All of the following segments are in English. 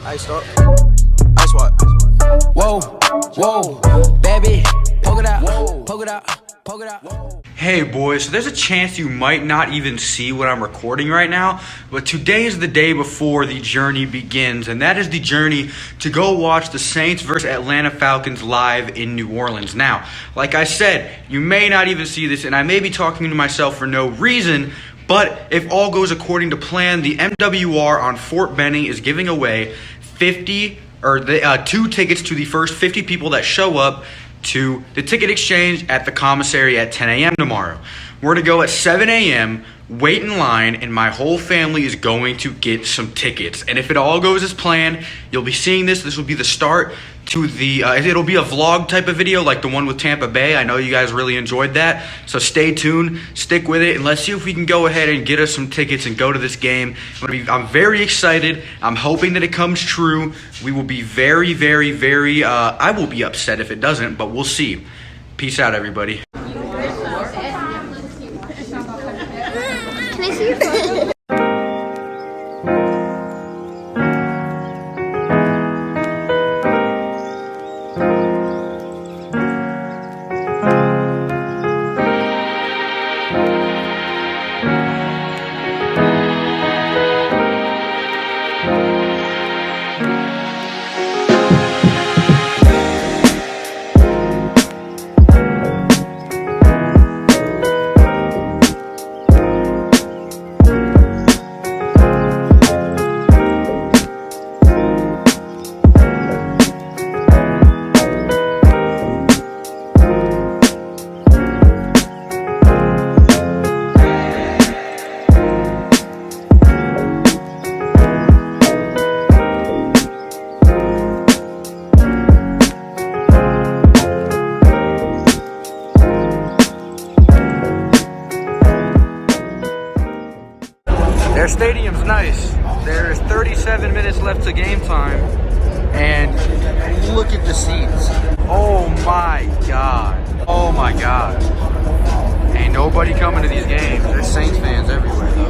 Ice up. Ice what? Whoa, whoa, baby, poke it out, poke it out, poke it out. Hey boys, so there's a chance you might not even see what I'm recording right now, but today is the day before the journey begins, and that is the journey to go watch the Saints versus Atlanta Falcons live in New Orleans. Now, like I said, you may not even see this, and I may be talking to myself for no reason, but if all goes according to plan, the MWR on Fort Benning is giving away 2 tickets to the first 50 people that show up to the ticket exchange at the commissary at 10 a.m. tomorrow. We're going to go at 7 a.m., wait in line, and my whole family is going to get some tickets. And if it all goes as planned, you'll be seeing this. This will be the start to the, it'll be a vlog type of video like the one with Tampa Bay. I know you guys really enjoyed that. So stay tuned, stick with it, and let's see if we can go ahead and get us some tickets and go to this game. I'm very excited. I'm hoping that it comes true. We will be very, very, very, I will be upset if it doesn't, but we'll see. Peace out, everybody. Can I see your phone? Their stadium's nice. There's 37 minutes left to game time, and look at the seats. Oh my God. Oh my God. Ain't nobody coming to these games. There's Saints fans everywhere though.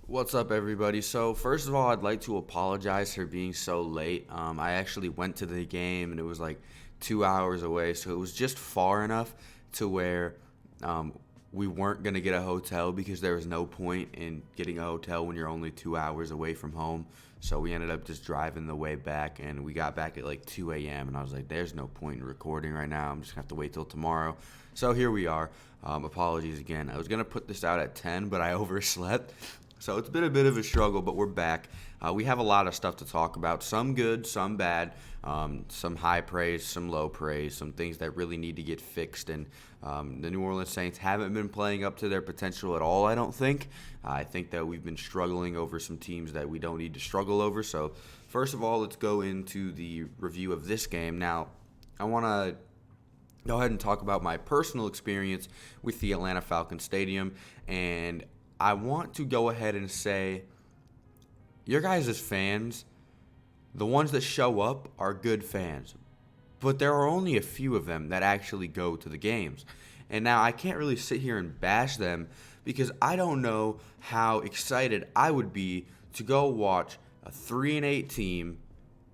What's up, everybody? So first of all, I'd like to apologize for being so late. I actually went to the game and it was like 2 hours away, so it was just far enough to where we weren't going to get a hotel because there was no point in getting a hotel when you're only 2 hours away from home. So we ended up just driving the way back, and we got back at like 2 a.m. and I was like, there's no point in recording right now. I'm just going to have to wait till tomorrow. So here we are. Apologies again. I was going to put this out at 10, but I overslept. So it's been a bit of a struggle, but we're back. We have a lot of stuff to talk about, some good, some bad, some high praise, some low praise, some things that really need to get fixed. And the New Orleans Saints haven't been playing up to their potential at all, I don't think. I think that we've been struggling over some teams that we don't need to struggle over. So first of all, let's go into the review of this game. Now, I want to go ahead and talk about my personal experience with the Atlanta Falcons Stadium, and I want to go ahead and say, your guys as fans, the ones that show up are good fans, but there are only a few of them that actually go to the games. And now I can't really sit here and bash them because I don't know how excited I would be to go watch a 3-8 team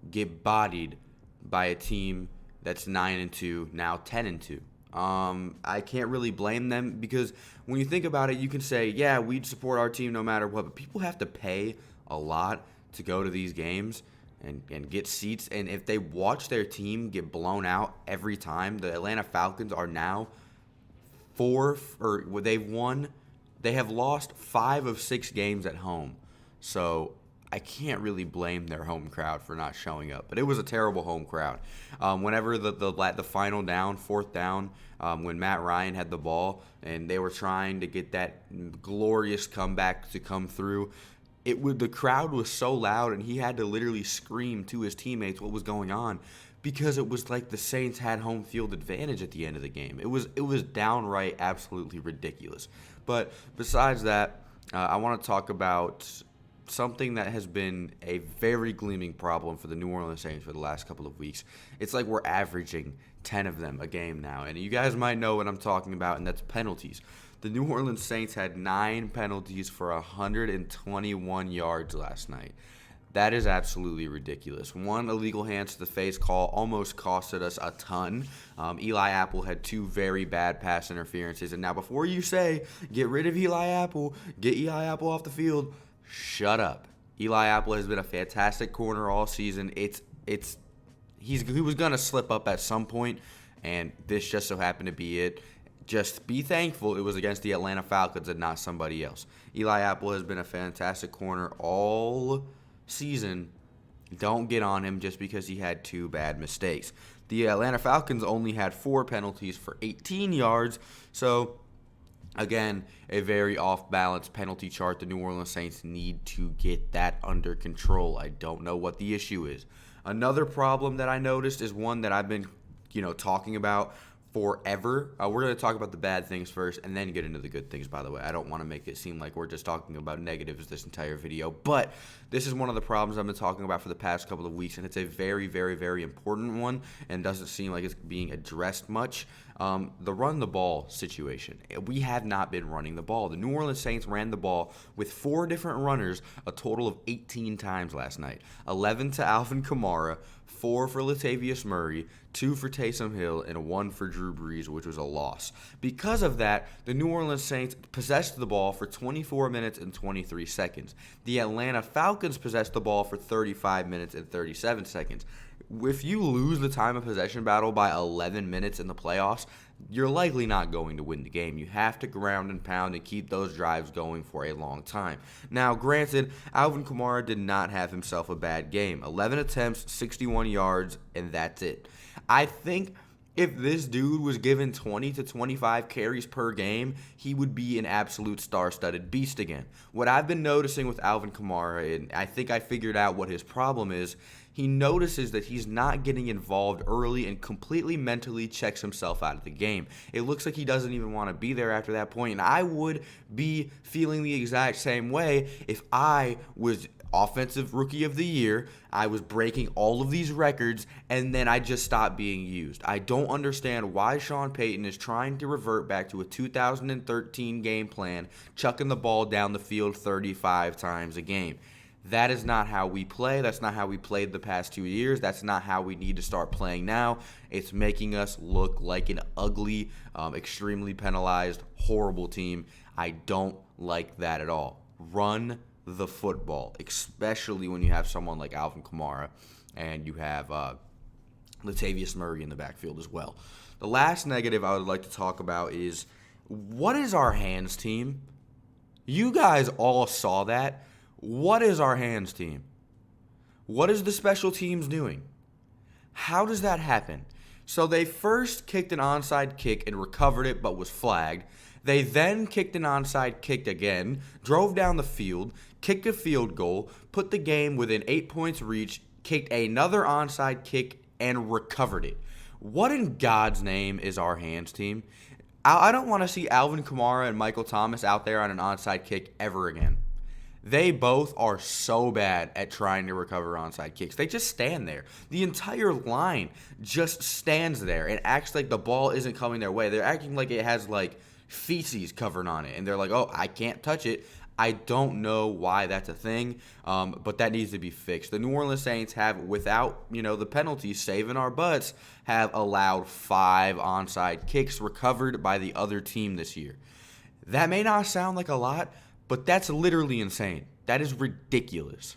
get bodied by a team that's 9-2, now 10-2. I can't really blame them because when you think about it, you can say, yeah, we'd support our team no matter what, but people have to pay a lot to go to these games and get seats. And if they watch their team get blown out every time, the Atlanta Falcons are now they have lost 5 of 6 games at home. So I can't really blame their home crowd for not showing up. But it was a terrible home crowd. Whenever the final down, 4th down, when Matt Ryan had the ball and they were trying to get that glorious comeback to come through, the crowd was so loud and he had to literally scream to his teammates what was going on because it was like the Saints had home field advantage at the end of the game. It was downright absolutely ridiculous. But besides that, I want to talk about something that has been a very gleaming problem for the New Orleans Saints for the last couple of weeks. It's like we're averaging 10 of them a game now, and you guys might know what I'm talking about, and that's penalties. The New Orleans Saints had 9 penalties for 121 yards last night. That is absolutely ridiculous. One illegal hands to the face call almost costed us a ton. Eli Apple had 2 very bad pass interferences. And now before you say, get rid of Eli Apple, get Eli Apple off the field, shut up. Eli Apple has been a fantastic corner all season. He was going to slip up at some point, and this just so happened to be it. Just be thankful it was against the Atlanta Falcons and not somebody else. Eli Apple has been a fantastic corner all season. Don't get on him just because he had 2 bad mistakes. The Atlanta Falcons only had 4 penalties for 18 yards, so again, a very off-balance penalty chart. The New Orleans Saints need to get that under control. I don't know what the issue is. Another problem that I noticed is one that I've been, talking about forever. We're going to talk about the bad things first and then get into the good things, by the way. I don't want to make it seem like we're just talking about negatives this entire video, but this is one of the problems I've been talking about for the past couple of weeks, and it's a very, very, very important one and doesn't seem like it's being addressed much. The run the ball situation. We have not been running the ball. The New Orleans Saints ran the ball with 4 different runners a total of 18 times last night. 11 to Alvin Kamara, 4 for Latavius Murray, 2 for Taysom Hill, and 1 for Drew Brees, which was a loss. Because of that, the New Orleans Saints possessed the ball for 24 minutes and 23 seconds. The Atlanta Falcons possessed the ball for 35 minutes and 37 seconds. If you lose the time of possession battle by 11 minutes in the playoffs, you're likely not going to win the game. You have to ground and pound and keep those drives going for a long time. Now, granted, Alvin Kamara did not have himself a bad game. 11 attempts, 61 yards, and that's it. I think if this dude was given 20 to 25 carries per game, he would be an absolute star-studded beast again. What I've been noticing with Alvin Kamara, and I think I figured out what his problem is, he notices that he's not getting involved early and completely mentally checks himself out of the game. It looks like he doesn't even want to be there after that point, and I would be feeling the exact same way if I was Offensive Rookie of the Year, I was breaking all of these records, and then I just stopped being used. I don't understand why Sean Payton is trying to revert back to a 2013 game plan, chucking the ball down the field 35 times a game. That is not how we play. That's not how we played the past 2 years. That's not how we need to start playing now. It's making us look like an ugly, extremely penalized, horrible team. I don't like that at all. Run the football, especially when you have someone like Alvin Kamara and you have Latavius Murray in the backfield as well. The last negative I would like to talk about is, what is our hands team? You guys all saw that. What is our hands team? What is the special teams doing? How does that happen? So they first kicked an onside kick and recovered it but was flagged. They then kicked an onside kick again, drove down the field, kicked a field goal, put the game within 8 points reach, kicked another onside kick, and recovered it. What in God's name is our hands team? I don't want to see Alvin Kamara and Michael Thomas out there on an onside kick ever again. They both are so bad at trying to recover onside kicks. They just stand there. The entire line just stands there and acts like the ball isn't coming their way. They're acting like it has feces covered on it, and they're like, oh, I can't touch it. I don't know why that's a thing, but that needs to be fixed. The New Orleans Saints have, without the penalties saving our butts, have allowed 5 onside kicks recovered by the other team this year. That may not sound like a lot, but that's literally insane. That is ridiculous.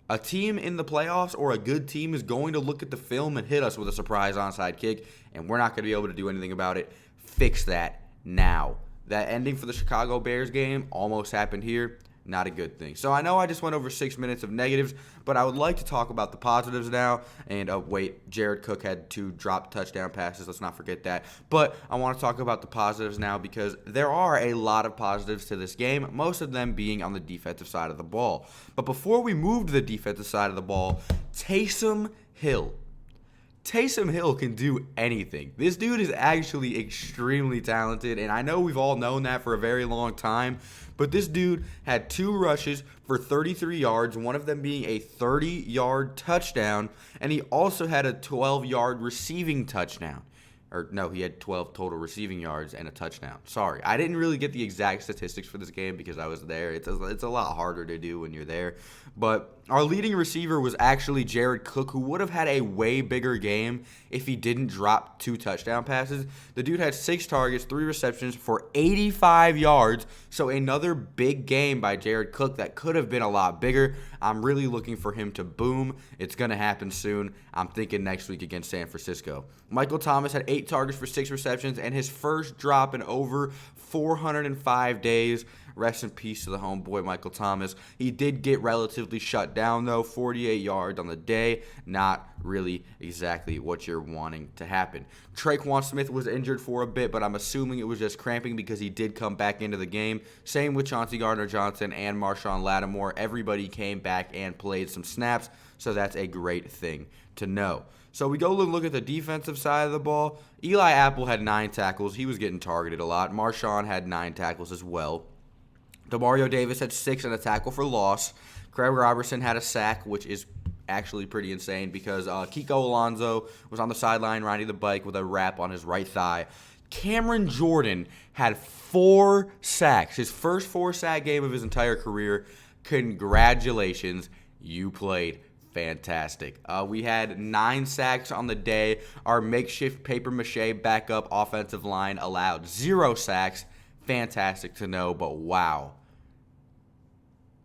A team in the playoffs or a good team is going to look at the film and hit us with a surprise onside kick, and we're not going to be able to do anything about it. Fix that now. That ending for the Chicago Bears game almost happened here. Not a good thing. So I know I just went over 6 minutes of negatives, but I would like to talk about the positives now. And Jared Cook had 2 drop touchdown passes. Let's not forget that. But I want to talk about the positives now because there are a lot of positives to this game, most of them being on the defensive side of the ball. But before we move to the defensive side of the ball, Taysom Hill. Taysom Hill can do anything. This dude is actually extremely talented, and I know we've all known that for a very long time, but this dude had 2 rushes for 33 yards, one of them being a 30-yard touchdown, and he also had a 12-yard receiving touchdown. Or no, he had 12 total receiving yards and a touchdown. Sorry, I didn't really get the exact statistics for this game because I was there. It's a lot harder to do when you're there. But our leading receiver was actually Jared Cook, who would have had a way bigger game if he didn't drop 2 touchdown passes. The dude had 6 targets, 3 receptions for 85 yards. So another big game by Jared Cook that could have been a lot bigger. I'm really looking for him to boom. It's going to happen soon. I'm thinking next week against San Francisco. Michael Thomas had 8 targets for 6 receptions and his first drop in over 405 days. Rest in peace to the homeboy Michael Thomas. He did get relatively shut down, though. 48 yards on the day. Not really exactly what you're wanting to happen. Traquan Smith was injured for a bit, but I'm assuming it was just cramping because he did come back into the game. Same with Chauncey Gardner-Johnson and Marshawn Lattimore. Everybody came back and played some snaps, so that's a great thing to know. So we go look at the defensive side of the ball. Eli Apple had 9 tackles. He was getting targeted a lot. Marshawn had 9 tackles as well. Demario Davis had 6 and a tackle for loss. Craig Robertson had a sack, which is actually pretty insane because Kiko Alonso was on the sideline riding the bike with a wrap on his right thigh. Cameron Jordan had 4 sacks. His first 4-sack game of his entire career. Congratulations. You played fantastic. We had 9 sacks on the day. Our makeshift papier-mâché backup offensive line allowed 0 sacks. Fantastic to know, but wow.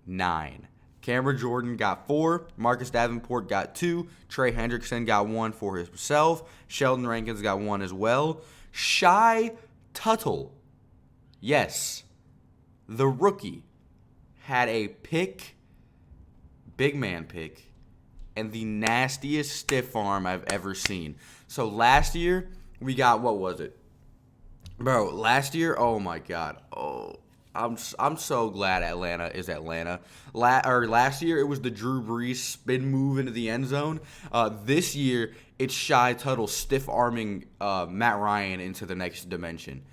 9. Cameron Jordan got 4. Marcus Davenport got 2. Trey Hendrickson got 1 for himself. Sheldon Rankins got 1 as well. Shy Tuttle, yes, the rookie, had a pick, big man pick, and the nastiest stiff arm I've ever seen. So last year, we got, what was it? Bro, last year, oh my God. Oh, I'm so glad Atlanta is Atlanta. Last year, it was the Drew Brees spin move into the end zone. This year, it's Shy Tuttle stiff-arming Matt Ryan into the next dimension.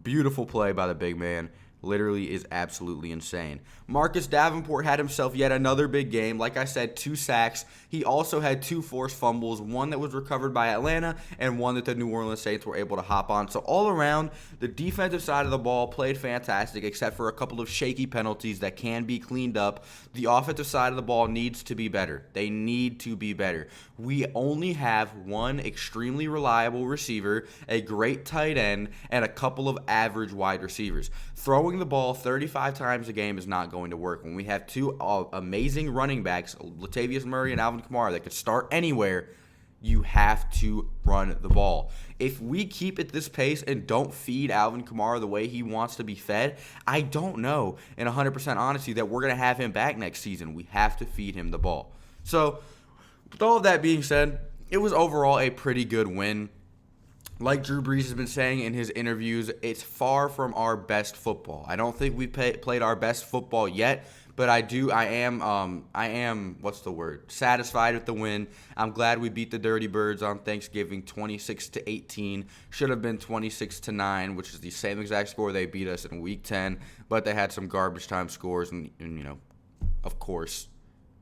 Beautiful play by the big man. Literally is absolutely insane. Marcus Davenport had himself yet another big game. Like I said, 2 sacks. He also had 2 forced fumbles, one that was recovered by Atlanta and one that the New Orleans Saints were able to hop on. So all around, the defensive side of the ball played fantastic except for a couple of shaky penalties that can be cleaned up. The offensive side of the ball needs to be better. They need to be better. We only have one extremely reliable receiver, a great tight end, and a couple of average wide receivers. Throwing the ball 35 times a game is not going to work. When we have 2 amazing running backs, Latavius Murray and Alvin Kamara, that could start anywhere, you have to run the ball. If we keep at this pace and don't feed Alvin Kamara the way he wants to be fed, I don't know, in 100% honesty, that we're going to have him back next season. We have to feed him the ball. So, with all of that being said, it was overall a pretty good win. Like Drew Brees has been saying in his interviews, it's far from our best football. I don't think we played our best football yet, but I am, what's the word, satisfied with the win. I'm glad we beat the Dirty Birds on Thanksgiving 26-18. Should have been 26-9, which is the same exact score they beat us in Week 10, but they had some garbage time scores and you know, of course,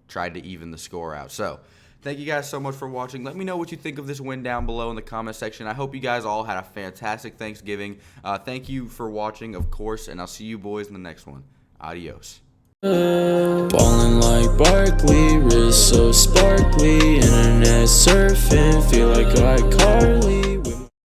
tried to even the score out. So, thank you guys so much for watching. Let me know what you think of this win down below in the comment section. I hope you guys all had a fantastic Thanksgiving. Thank you for watching, of course, and I'll see you boys in the next one. Adios. Ballin' like Barkley, wrist so sparkly, internet surfing, feel like iCarly.